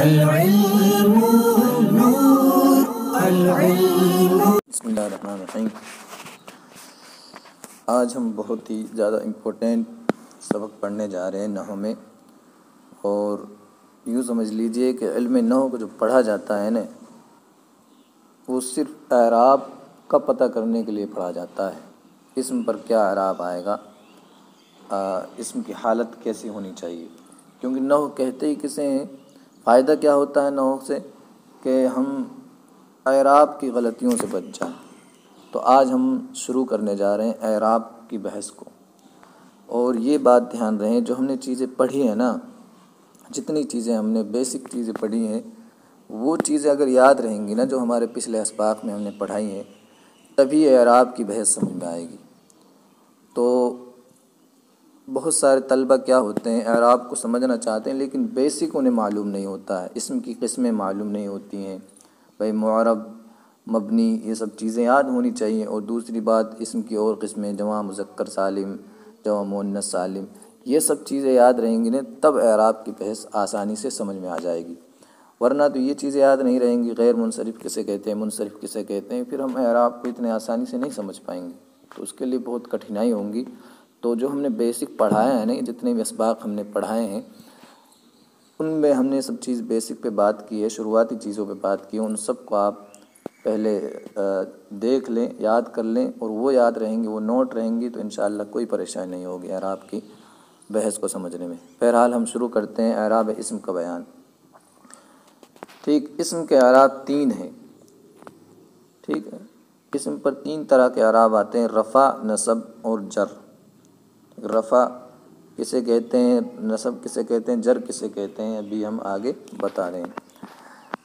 العلم نور العلم. بسم اللہ الرحمن الرحیم. آج ہم بہت ہی زیادہ امپورٹنٹ سبق پڑھنے جا رہے ہیں نحو میں، اور یوں سمجھ لیجئے کہ علم نحو کو جو پڑھا جاتا ہے نا، وہ صرف اعراب کا پتہ کرنے کے لیے پڑھا جاتا ہے. اسم پر کیا اعراب آئے گا، اسم کی حالت کیسی ہونی چاہیے، کیونکہ نحو کہتے ہی کسے ہیں. فائدہ کیا ہوتا ہے نحو سے کہ ہم اعراب کی غلطیوں سے بچ جائیں. تو آج ہم شروع کرنے جا رہے ہیں اعراب کی بحث کو. اور یہ بات دھیان رہیں، جو ہم نے چیزیں پڑھی ہیں نا، جتنی چیزیں ہم نے بیسک چیزیں پڑھی ہیں، وہ چیزیں اگر یاد رہیں گی نا، جو ہمارے پچھلے اسباق میں ہم نے پڑھائی ہیں، تبھی اعراب کی بحث سمجھ میں آئے گی. تو بہت سارے طلبہ کیا ہوتے ہیں، اعراب کو سمجھنا چاہتے ہیں لیکن بیسک انہیں معلوم نہیں ہوتا ہے. اسم کی قسمیں معلوم نہیں ہوتی ہیں، بھائی معرب، مبنی، یہ سب چیزیں یاد ہونی چاہیے. اور دوسری بات، اسم کی اور قسمیں، جمع مذکر سالم، جمع مؤنث سالم، یہ سب چیزیں یاد رہیں گی نا، تب اعراب کی بحث آسانی سے سمجھ میں آ جائے گی. ورنہ تو یہ چیزیں یاد نہیں رہیں گی، غیر منصرف کسے کہتے ہیں، منصرف کسے کہتے ہیں، پھر ہم اعراب کو اتنے آسانی سے نہیں سمجھ پائیں گے. تو اس کے لیے بہت کٹھنائی ہوں گی. تو جو ہم نے بیسک پڑھایا ہے نا، جتنے بھی اسباق ہم نے پڑھائے ہیں، ان میں ہم نے سب چیز بیسک پہ بات کی ہے، شروعاتی چیزوں پہ بات کی ہے. ان سب کو آپ پہلے دیکھ لیں، یاد کر لیں، اور وہ یاد رہیں گی، وہ نوٹ رہیں گی، تو انشاءاللہ کوئی پریشانی نہیں ہوگی اعراب کی بحث کو سمجھنے میں. بہرحال ہم شروع کرتے ہیں اعراب اسم کا بیان. ٹھیک، اسم کے اعراب 3 ہیں. ٹھیک ہے، اسم پر 3 طرح کے اعراب آتے ہیں: رفع، نصب اور جر. رفع کسے کہتے ہیں، نصب کسے کہتے ہیں، جر کسے کہتے ہیں، ابھی ہم آگے بتا رہے ہیں.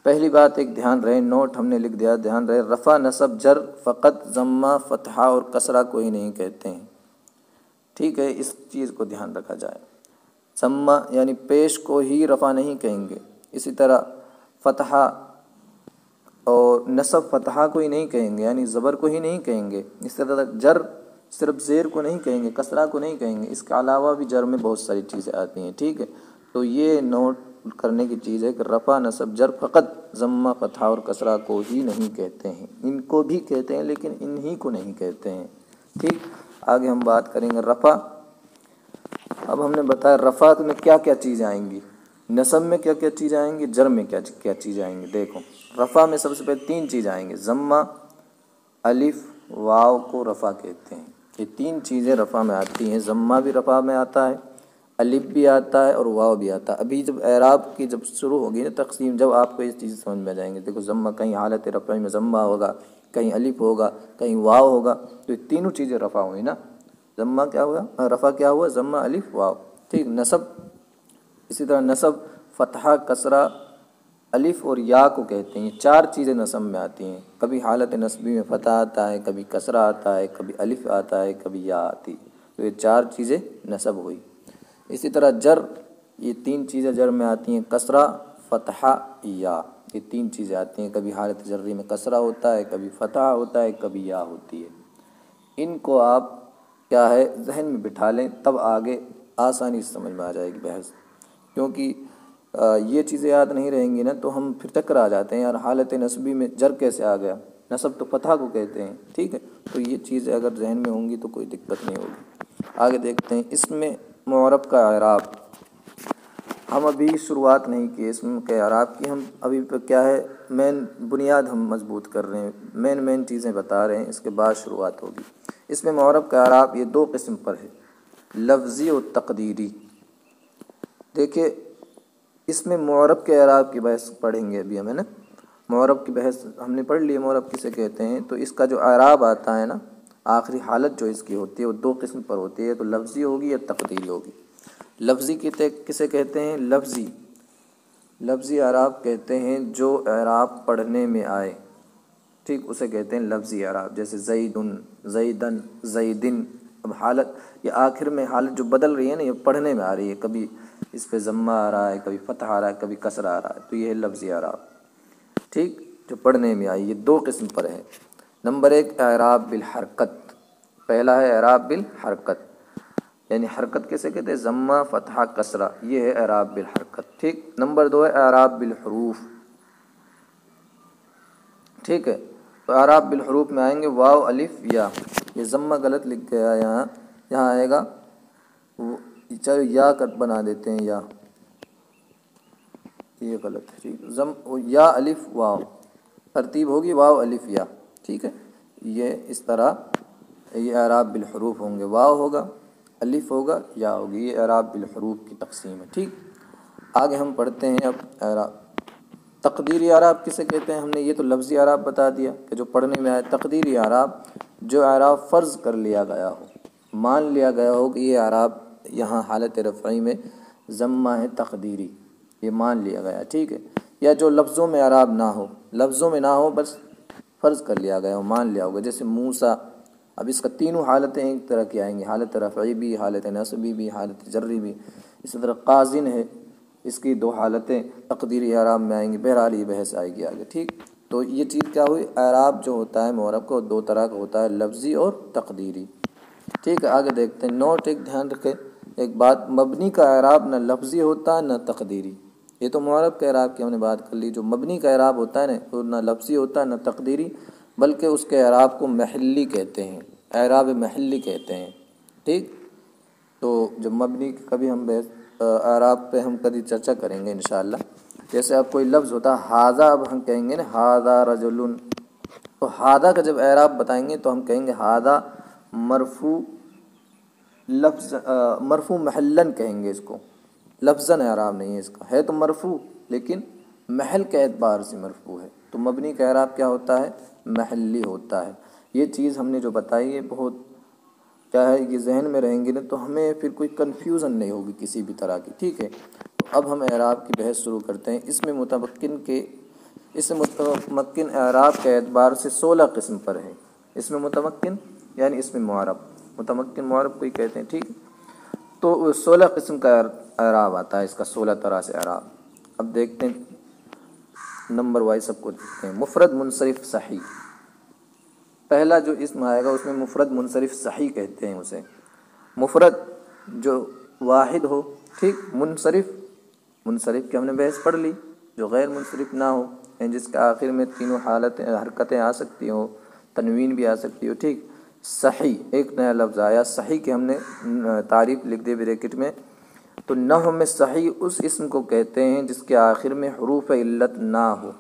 پہلی بات ایک دھیان رہے، نوٹ ہم نے لکھ دیا، دھیان رہے، رفع، نصب، جر فقط ضمہ، فتحہ اور کسرہ کو ہی نہیں کہتے ہیں. ٹھیک ہے، اس چیز کو دھیان رکھا جائے. ضمہ یعنی پیش کو ہی رفع نہیں کہیں گے. اسی طرح فتحہ اور نصب فتحہ کو ہی نہیں کہیں گے، یعنی زبر کو ہی نہیں کہیں گے. اس طرح جر صرف زیر کو نہیں کہیں گے، کسرہ کو نہیں کہیں گے. اس کے علاوہ بھی جر میں بہت ساری چیزیں آتی ہیں. ٹھیک ہے، تو یہ نوٹ کرنے کی چیز ہے کہ رفع، نصب، جر فقط ضمہ، فتحہ اور کسرہ کو ہی نہیں کہتے ہیں. ان کو بھی کہتے ہیں لیکن انہی کو نہیں کہتے ہیں. ٹھیک، آگے ہم بات کریں گے رفع. اب ہم نے بتایا رفع میں کیا کیا چیزیں آئیں گی، نصب میں کیا کیا چیزیں آئیں گی، جر میں کیا کیا چیزیں آئیں گی. دیکھو، رفع میں سب سے پہلے 3 چیزیں آئیں گی: ضمہ، الف، واو کو رفع کہتے ہیں. یہ 3 چیزیں رفع میں آتی ہیں. ضمہ بھی رفع میں آتا ہے، الف بھی آتا ہے، اور واو بھی آتا ہے. ابھی جب اعراب کی جب شروع ہوگی نا تقسیم، جب آپ کو یہ چیز سمجھ میں آ جائیں گے. دیکھو، ضمہ کہیں حالت رفع میں ضمہ ہوگا، کہیں الف ہوگا، کہیں واو ہوگا. تو یہ تینوں چیزیں رفع ہوئی نا. ضمہ کیا ہوا، رفع کیا ہوا، ضمہ، الف، واو. ٹھیک، نصب اسی طرح، نصب فتحہ، کسرہ، الف اور یا کو کہتے ہیں. یہ 4 چیزیں نصب میں آتی ہیں. کبھی حالت نصبی میں فتح آتا ہے، کبھی کسرہ آتا ہے، کبھی الف آتا ہے، کبھی یا آتی ہے. تو یہ 4 چیزیں نصب ہوئی. اسی طرح جر، یہ 3 چیزیں جر میں آتی ہیں: کسرہ، فتحہ، یا. یہ 3 چیزیں آتی ہیں. کبھی حالت جری میں کسرہ ہوتا ہے، کبھی فتحہ ہوتا ہے، کبھی یا ہوتی ہے. ان کو آپ کیا ہے ذہن میں بٹھا لیں، تب آگے آسانی سے سمجھ میں آ جائے گی بحث. کیونکہ یہ چیزیں یاد نہیں رہیں گی نا، تو ہم پھر چکر آ جاتے ہیں، یار حالت نصبی میں جر کیسے آ گیا، نصب تو فتحہ کو کہتے ہیں. ٹھیک ہے، تو یہ چیزیں اگر ذہن میں ہوں گی تو کوئی دقت نہیں ہوگی. آگے دیکھتے ہیں اس میں معرب کا اعراب. ہم ابھی شروعات نہیں کی اسم کے اعراب کی، ہم ابھی پہ کیا ہے مین بنیاد ہم مضبوط کر رہے ہیں، مین چیزیں بتا رہے ہیں، اس کے بعد شروعات ہوگی. اس میں معرب کا اعراب یہ 2 قسم پر ہے: لفظی و تقدیری. دیکھیں، اس میں معرب کے اعراب کی بحث پڑھیں گے ابھی ہم، ہے نا. معرب کی بحث ہم نے پڑھ لی ہے، معرب کسے کہتے ہیں. تو اس کا جو اعراب آتا ہے نا، آخری حالت جو اس کی ہوتی ہے، وہ 2 قسم پر ہوتی ہے. تو لفظی ہوگی یا تقدیری ہوگی. لفظی کسے کہتے ہیں، لفظی اعراب کہتے ہیں جو اعراب پڑھنے میں آئے. ٹھیک، اسے کہتے ہیں لفظی اعراب. جیسے زیدن، زیدن، زیدن. اب حالت، یہ آخر میں حالت جو بدل رہی ہے نا، یہ پڑھنے میں آ رہی ہے. کبھی اس پہ ضمہ آ رہا ہے، کبھی فتح آ رہا ہے، کبھی کسرہ آ رہا ہے. تو یہ ہے لفظی اعراب. ٹھیک، جو پڑھنے میں آئی. یہ 2 قسم پر ہے. نمبر 1 اعراب بالحرکت. پہلا ہے اعراب بالحرکت، یعنی حرکت کیسے کہتے ہیں؟ ضمہ، فتحہ، کسرہ، یہ ہے اعراب بالحرکت، ٹھیک۔ نمبر 2 ہے اعراب بالحروف، ٹھیک ہے۔ تو اعراب بالحروف میں آئیں گے واو، الف، یا۔ یہ ضمہ غلط لکھ گیا یہاں آئے گا، چلو یا کر بنا دیتے ہیں، یا، یہ غلط ہے، ٹھیک۔ یا، الف، واو، ترتیب ہوگی واو، الف، یا، ٹھیک ہے۔ یہ اس طرح یہ اعراب بالحروف ہوں گے، واو ہوگا، الف ہوگا، یا ہوگی، یہ اعراب بالحروف کی تقسیم ہے، ٹھیک۔ آگے ہم پڑھتے ہیں اب اعراب۔ تقدیری اعراب کسے کہتے ہیں؟ ہم نے یہ تو لفظی اعراب بتا دیا کہ جو پڑھنے میں آئے۔ تقدیری اعراب جو اعراب فرض کر لیا گیا ہو، مان لیا گیا ہو کہ یہ اعراب یہاں حالت رفعی میں ضمہ ہے تقدیری، یہ مان لیا گیا، ٹھیک ہے۔ یا جو لفظوں میں اعراب نہ ہو، لفظوں میں نہ ہو، بس فرض کر لیا گیا ہو، مان لیا ہوگا، جیسے موسیٰ۔ اب اس کا تینوں حالتیں ایک طرح کی آئیں گی، حالت رفعی بھی، حالت نصبی بھی، حالت جری بھی۔ اسی طرح قازن ہے، اس کی 2 حالتیں تقدیری اعراب میں آئیں گی، بہرحال یہ بحث آئے گی آگے، ٹھیک۔ تو یہ چیز کیا ہوئی؟ اعراب جو ہوتا ہے معرب کا 2 طرح کا ہوتا ہے، لفظی اور تقدیری، ٹھیک ہے۔ آگے دیکھتے ہیں، نوٹ ایک دھیان رکھیں ایک بات، مبنی کا اعراب نہ لفظی ہوتا نہ تقدیری۔ یہ تو معرب کے اعراب کی ہم نے بات کر لی، جو مبنی کا اعراب ہوتا ہے نا، وہ نہ لفظی ہوتا ہے نہ تقدیری، بلکہ اس کے اعراب کو محلی کہتے ہیں، اعراب محلی کہتے ہیں، ٹھیک۔ تو جب مبنی کبھی ہم اعراب پہ ہم کبھی چرچا کریں گے انشاءاللہ۔ جیسے اب کوئی لفظ ہوتا ہے ھذا، اب ہم کہیں گے نا ھذا رجل، تو ھذا کا جب اعراب بتائیں گے تو ہم کہیں گے ھذا مرفوع، لفظ مرفوع محلاً کہیں گے اس کو، لفظاً اعراب نہیں ہے اس کا، ہے تو مرفوع لیکن محل کے اعتبار سے مرفوع ہے۔ تو مبنی کا اعراب کیا ہوتا ہے؟ محلی ہوتا ہے۔ یہ چیز ہم نے جو بتائی ہے بہت کیا ہے، یہ ذہن میں رہیں گی نا تو ہمیں پھر کوئی کنفیوژن نہیں ہوگی کسی بھی طرح کی، ٹھیک ہے۔ تو اب ہم اعراب کی بحث شروع کرتے ہیں۔ اس میں متمکن اعراب کے اعتبار سے 16 قسم پر ہے۔ اس میں متمکن یعنی اس میں معرب، متمکن معرب کو ہی کہتے ہیں، ٹھیک۔ تو 16 قسم کا اعراب آتا ہے، اس کا 16 طرح سے اعراب۔ اب دیکھتے ہیں نمبر وائز سب کو دیکھتے ہیں۔ مفرد منصرف صحیح، پہلا جو اسم آئے گا اس میں مفرد منصرف صحیح کہتے ہیں اسے۔ مفرد جو واحد ہو، ٹھیک۔ منصرف کی ہم نے بحث پڑھ لی، جو غیر منصرف نہ ہو، یعنی جس کے آخر میں تینوں حرکتیں آ سکتی ہوں، تنوین بھی آ سکتی ہو، ٹھیک۔ صحیح ایک نیا لفظ آیا، صحیح کی ہم نے تعریف لکھ دی بریکٹ میں۔ تو نحو میں صحیح اس اسم کو کہتے ہیں جس کے آخر میں حروف علت نہ ہو،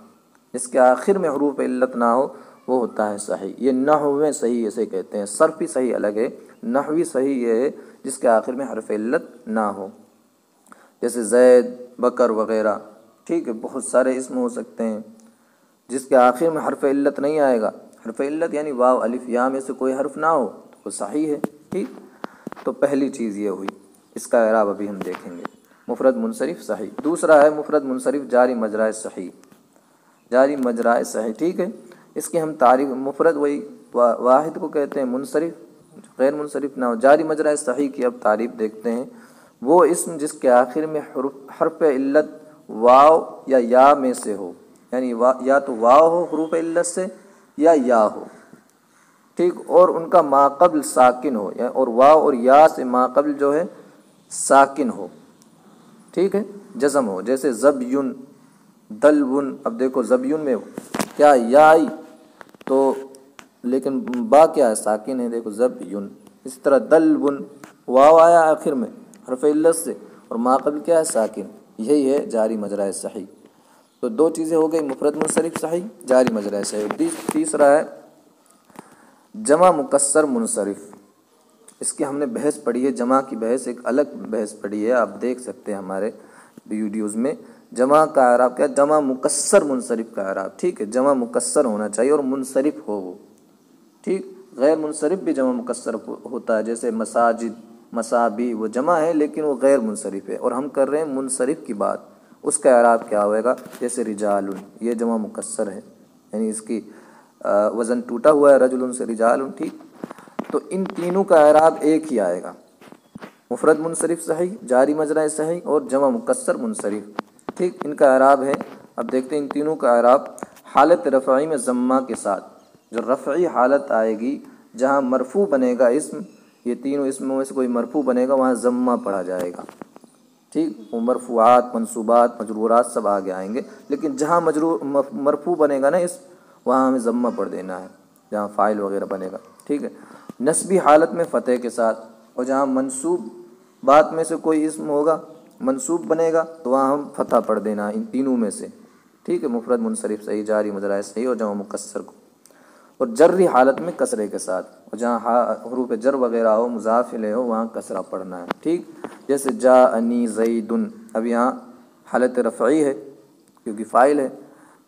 جس کے آخر میں حروف علت نہ ہو وہ ہوتا ہے صحیح۔ یہ نحو میں صحیح اسے کہتے ہیں، صرفی صحیح الگ ہے، نحوی صحیح یہ ہے جس کے آخر میں حرف علت نہ ہو، جیسے زید، بکر وغیرہ، ٹھیک ہے۔ بہت سارے اسم ہو سکتے ہیں جس کے آخر میں حرف علت نہیں آئے گا، حرف علت یعنی واو، الف، یا میں سے کوئی حرف نہ ہو تو وہ صحیح ہے، ٹھیک۔ تو پہلی چیز یہ ہوئی، اس کا اعراب ابھی ہم دیکھیں گے، مفرد منصرف صحیح۔ دوسرا ہے مفرد منصرف جاری مجرائے صحیح، جاری مجرائے صحیح، ٹھیک ہے۔ اس کی ہم تعریف، مفرد وہی واحد کو کہتے ہیں، منصرف غیر منصرف نہ ہو، جاری مجرائے صحیح کی اب تعریف دیکھتے ہیں۔ وہ اسم جس کے آخر میں حرف علت واو یا میں سے ہو، یعنی یا تو واو ہو حروف علت سے یا ہو، ٹھیک، اور ان کا ماقبل ساکن ہو، اور واو اور یا سے ماقبل جو ہے ساکن ہو، ٹھیک ہے، جزم ہو، جیسے زبیون، دلون۔ اب دیکھو زبیون میں کیا یا آئی تو لیکن با کیا ہے، ساکن ہے، دیکھو زبیون۔ اس طرح دلون، واو آیا آخر میں حرف علت سے اور ماقبل کیا ہے، ساکن، یہی ہے جاری مجرائے صحیح۔ تو 2 چیزیں ہو گئی، مفرد منصرف صحیح، جاری مجرائے صحیح۔ تیسرا ہے جمع مکسر منصرف، اس کی ہم نے بحث پڑھی ہے، جمع کی بحث ایک الگ بحث پڑھی ہے، آپ دیکھ سکتے ہیں ہمارے ویڈیوز میں۔ جمع کا اعراب کیا، جمع مکسر منصرف کا اعراب، ٹھیک ہے، جمع مکسر ہونا چاہیے اور منصرف ہو وہ، ٹھیک۔ غیر منصرف بھی جمع مکسر ہوتا ہے، جیسے مساجد، مسابی، وہ جمع ہے لیکن وہ غیر منصرف ہے، اور ہم کر رہے ہیں منصرف کی بات، اس کا اعراب کیا ہوئے گا، جیسے رجال، یہ جمع مکسر ہے، یعنی اس کی وزن ٹوٹا ہوا ہے، رجل سے رجال، ٹھیک۔ تو ان تینوں کا اعراب ایک ہی آئے گا، مفرد منصرف صحیح، جاری مجرائے صحیح اور جمع مکسر منصرف، ٹھیک، ان کا اعراب ہے۔ اب دیکھتے ہیں ان تینوں کا اعراب۔ حالت رفعی میں ضمہ کے ساتھ، جو رفعی حالت آئے گی جہاں مرفوع بنے گا اسم یہ تینوں اسموں میں سے کوئی مرفوع بنے گا وہاں ضمہ پڑھا جائے گا، ٹھیک، وہ مرفوعات، منصوبات، مجرورات سب آگے آئیں گے، لیکن جہاں مرفوع بنے گا نا اس، وہاں ہمیں ضمہ پڑھ دینا ہے، جہاں فاعل وغیرہ بنے گا، ٹھیک ہے۔ نسبی حالت میں فتح کے ساتھ، اور جہاں منصوب بات میں سے کوئی اسم ہوگا منصوب بنے گا تو وہاں ہم فتح پڑھ دینا ان تینوں میں سے، ٹھیک ہے، مفرد منصرف صحیح، جاری مضارع صحیح اور جمع مکسر کو۔ اور جری حالت میں کسرے کے ساتھ، اور جہاں حروف جر وغیرہ ہو، مضاف الیہ ہو، وہاں کسرہ پڑھنا ہے، ٹھیک، جیسے جاءنی زید، اب یہاں حالت رفعی ہے کیونکہ فاعل ہے،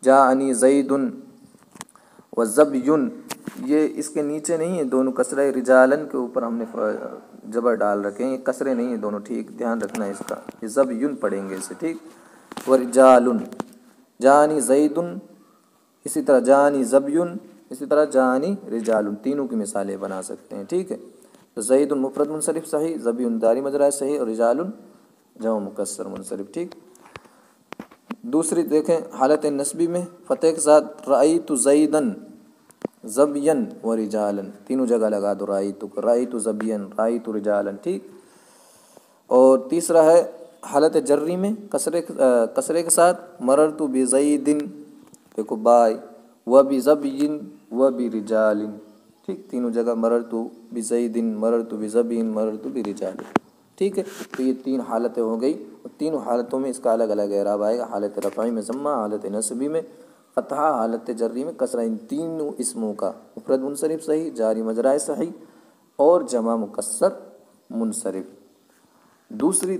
جاءنی زید و زبیٌ، یہ اس کے نیچے نہیں ہے، دونوں کسرہ، رجالن کے اوپر ہم نے جبر ڈال رکھے ہیں، یہ کسرے نہیں ہیں دونوں، ٹھیک، دھیان رکھنا ہے اس کا، یہ زبیٌ پڑھیں گے اسے، ٹھیک، ورجالن، جاءنی زید، اسی طرح جاءنی زبیٌ، اسی طرح جاءنی رجال، تینوں کی مثالیں بنا سکتے ہیں، ٹھیک ہے۔ تو زید مفرد منصرف صحیح، زبی جاری مضارع صحیح، اور رجال جمع مکسر منصرف، ٹھیک۔ دوسری دیکھیں حالت نسبی میں فتح کے ساتھ، رأیت زیدن زبین و رجالن، تینوں جگہ لگا دو، رأیت زبین، رأیت رجالن، ٹھیک۔ اور تیسرا ہے حالت جری میں کسرے کے ساتھ، مررت بزید، دیکھو بائے، و بزبین و برجال، ٹھیک، تینوں جگہ مررت بزید، مررت بزبین، مررت برجال، ٹھیک ہے۔ تو یہ تین حالتیں ہو گئی، اور تینوں حالتوں میں اس کا الگ الگ اعراب آئے گا، حالت رفعی میں ضمہ، حالت نصبی میں فتحہ، حالت جری میں کسرہ، ان تینوں اسموں کا مفرد منصرف صحیح، جاری مضارع صحیح اور جمع مکسر منصرف۔ دوسری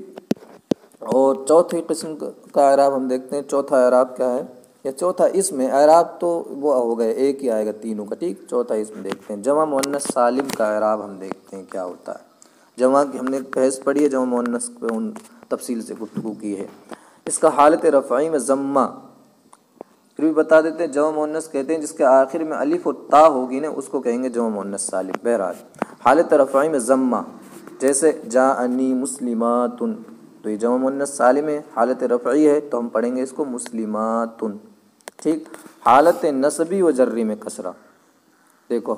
اور چوتھی قسم کا اعراب ہم دیکھتے ہیں، چوتھا اعراب کیا ہے، یا چوتھا اسم ہے، اعراب تو وہ ہو گئے ایک ہی آئے گا تینوں کا، ٹھیک، چوتھا اسم دیکھتے ہیں، جمع مؤنث سالم کا اعراب ہم دیکھتے ہیں کیا ہوتا ہے۔ جمع کی ہم نے بحث پڑھی ہے، جمع مؤنث پہ تفصیل سے گفتگو کی ہے۔ اس کا حالت رفعی میں ضمہ، پھر بھی بتا دیتے ہیں، جمع مؤنث کہتے ہیں جس کے آخر میں الف اور تا ہوگی نا، اس کو کہیں گے جمع مؤنث سالم۔ بہرحال حالت رفعی میں ضمہ، جیسے جاءنی مسلمات، تو یہ جمع مؤنث سالم ہے، حالت رفعی ہے تو ہم پڑھیں گے اس کو مسلمات، ٹھیک۔ حالت نصبی و جری میں کسرہ، دیکھو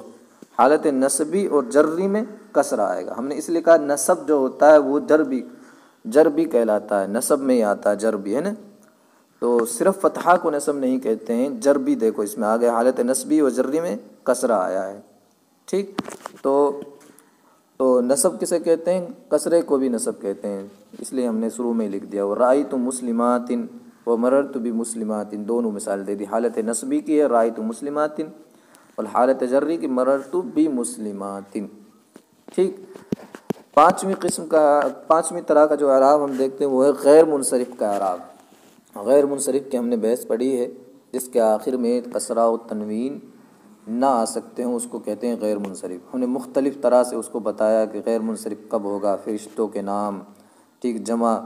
حالت نصبی اور جری میں کسرہ آئے گا، ہم نے اس لیے کہا نصب جو ہوتا ہے وہ جر بھی کہلاتا ہے، نصب میں ہی آتا ہے جر بھی، ہے نا، تو صرف فتحہ کو نصب نہیں کہتے ہیں، جر بھی دیکھو اس میں آگے حالت نصبی و جری میں کسرہ آیا ہے، ٹھیک۔ تو نصب کسے کہتے ہیں، کسرے کو بھی نصب کہتے ہیں، اس لیے ہم نے شروع میں لکھ دیا، وہ رأیت مسلمات و مررت بمسلمات، دونوں مثال دے دی، حالت نصبی کی ہے رأیت مسلمات، اور حالت جری کی مررت بمسلمات، ٹھیک۔ پانچویں طرح کا جو اعراب ہم دیکھتے ہیں وہ ہے غیر منصرف کا اعراب۔ غیر منصرف کی ہم نے بحث پڑھی ہے، جس کے آخر میں کسرہ و تنوین نہ آ سکتے ہوں، اس کو کہتے ہیں غیر منصرف۔ ہم نے مختلف طرح سے اس کو بتایا کہ غیر منصرف کب ہوگا، فرشتوں کے نام، ٹھیک، جمع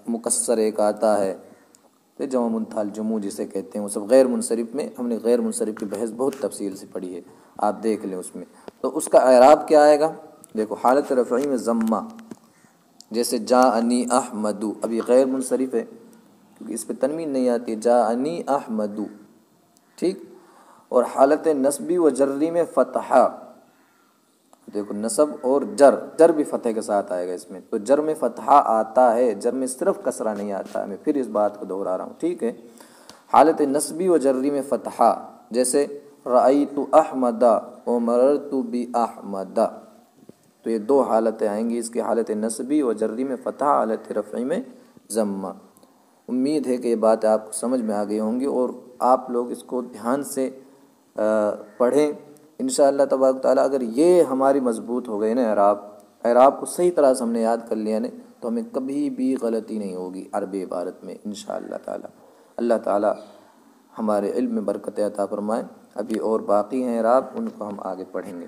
مکسر ایک آتا ہے، تو جمع منتہی الجموع جسے کہتے ہیں، وہ سب غیر منصرف میں ہم نے غیر منصرف کی بحث بہت تفصیل سے پڑھی ہے، آپ دیکھ لیں اس میں۔ تو اس کا اعراب کیا آئے گا، دیکھو حالت رفعی میں ضمہ، جیسے جاءنی احمد، اب یہ غیر منصرف ہے کیونکہ اس پہ تنوین نہیں آتی، جاءنی احمد، ٹھیک۔ اور حالت نصبی و جری میں فتحہ، دیکھو نصب اور جر بھی فتح کے ساتھ آئے گا اس میں، تو جر میں فتحہ آتا ہے، جر میں صرف کسرہ نہیں آتا ہے، میں پھر اس بات کو دہرا رہا ہوں، ٹھیک ہے۔ حالت نصبی و جری میں فتحہ، جیسے رأیت احمد و مررت باحمد، تو یہ دو حالتیں آئیں گی اس کی، حالت نصبی و جری میں فتحہ، حالت رفعی میں ضمہ۔ امید ہے کہ یہ بات آپ کو سمجھ میں آ گئی ہوں گی، اور آپ لوگ اس کو دھیان سے پڑھیں انشاءاللہ تبارک تعالیٰ۔ اگر یہ ہماری مضبوط ہو گئے نا اعراب کو صحیح طرح سے ہم نے یاد کر لیا نا، تو ہمیں کبھی بھی غلطی نہیں ہوگی عربی عبارت میں انشاءاللہ تعالیٰ۔ اللہ تعالیٰ ہمارے علم میں برکت عطا فرمائے۔ ابھی اور باقی ہیں اعراب، ان کو ہم آگے پڑھیں گے۔